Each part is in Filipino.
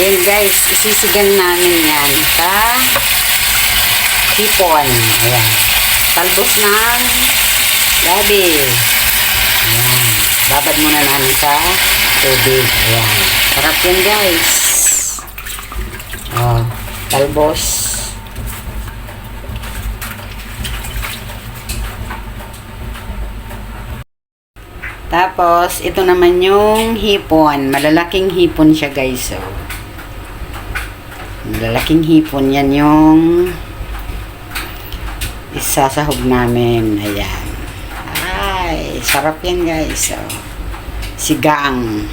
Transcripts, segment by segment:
Ayan guys, isisigan namin yan sa hipon. Ayan. Talbos ng gabi. Ayan. Babad muna namin sa tubig. Ayan. Sarap yan guys. Oh, talbos. Tapos, ito naman yung hipon. Malalaking hipon siya guys. Oh. Malalaking hipon. Yan yung isasahog namin. Ayan. Ay, sarap yan guys. Oh. Sigang.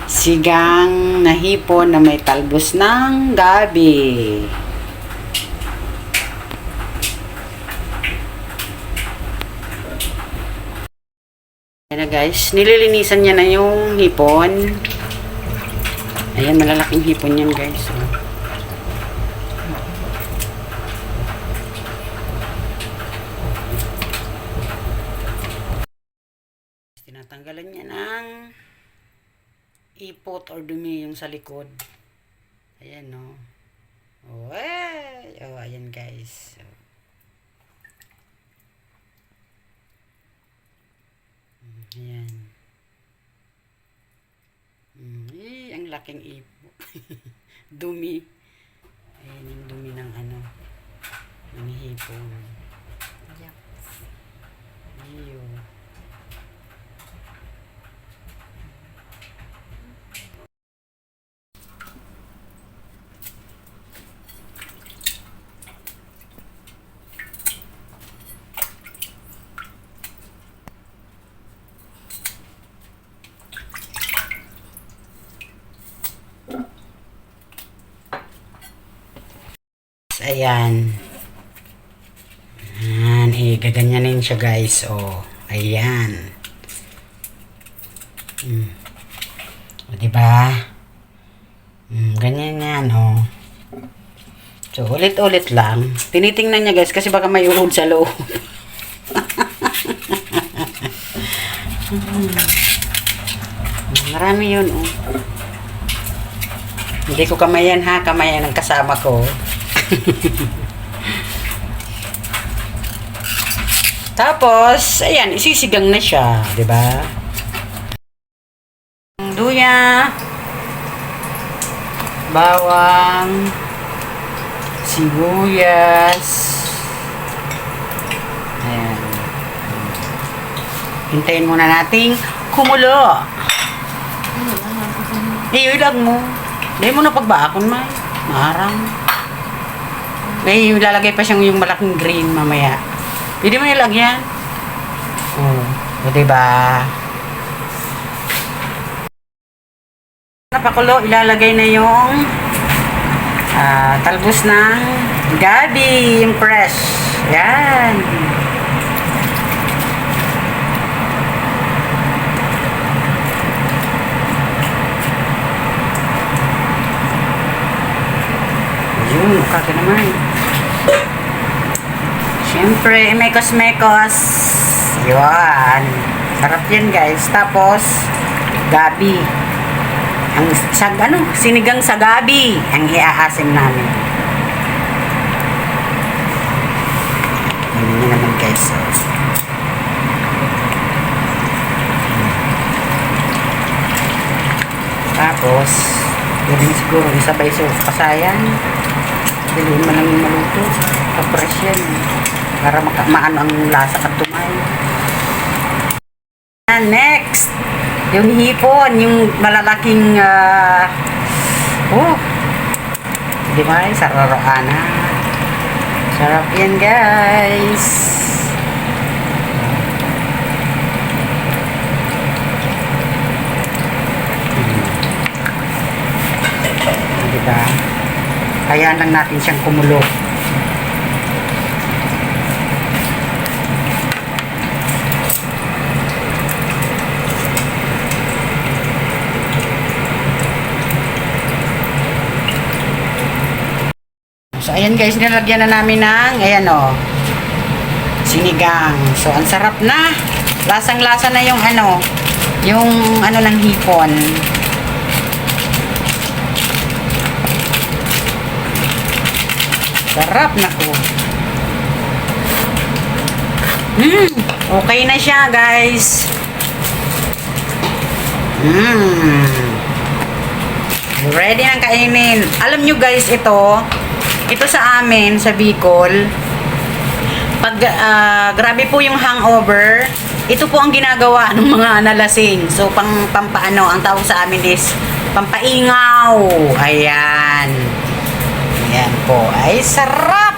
Sigang na hipon na may talbos ng gabi. Ayan na guys, nililinisan niya na yung hipon. Ayan, malalaking hipon yan guys. Tinatanggalan niya ng ipot or dumi yung sa likod. Ayan no. Oh, ayan guys. Ayan. Ang laking ipo. Dumi. Ayan yung dumi ng ano. Ng hipon. Ayan. Iyo. Ayan. Ayan. Gaganyanin siya guys. Oh. Ayan. O, diba? Ganyan yan. Oh. So, ulit-ulit lang. Tinitingnan niya guys kasi baka may uhod sa loob. Marami yun. Oh. Hindi ko kamayan ha. Kamayan ang kasama ko. Tapos, ayan, isisigang na siya, 'di ba? Luya, bawang, sibuyas. Ayan. Hintayin muna nating kumulo. Iilag mo. Hindi mo na pagbakon, may. Marang. May lalagay pa siyang yung malaking green mamaya. Pwede mo nilagyan. O diba? Napakulo, ilalagay na yung talbos ng gabi, yung fresh. Yan. Yun, kaka naman. Siyempre, mekos-mekos. Yun. Sarap yan guys. Tapos, gabi. Ang sinigang sa gabi. Ang iaasim namin. Ano naman guys. Tapos, pwede siguro isabay sa kasayan. Diluin mo lang yung maluto. Kapres yan. Para maano ang lasa at tumay. And next, yung hipon, yung malalaking di ba? Sararana. Sarap yan guys. Diba? Hayaan lang natin siyang kumulo. So, ayan guys, nilagyan na namin ng, ayan o, sinigang. So, ang sarap na. Lasang-lasa na yung ano ng hipon. Sarap na po. Okay na siya, guys. Ready nang kainin. Alam nyo guys, ito sa amin, sa Bicol, pag grabe po yung hangover, ito po ang ginagawa ng mga nalasing. So, pampaano, ang tawag sa amin is pampaingaw. Ayan. Ayan po. Ay, sarap!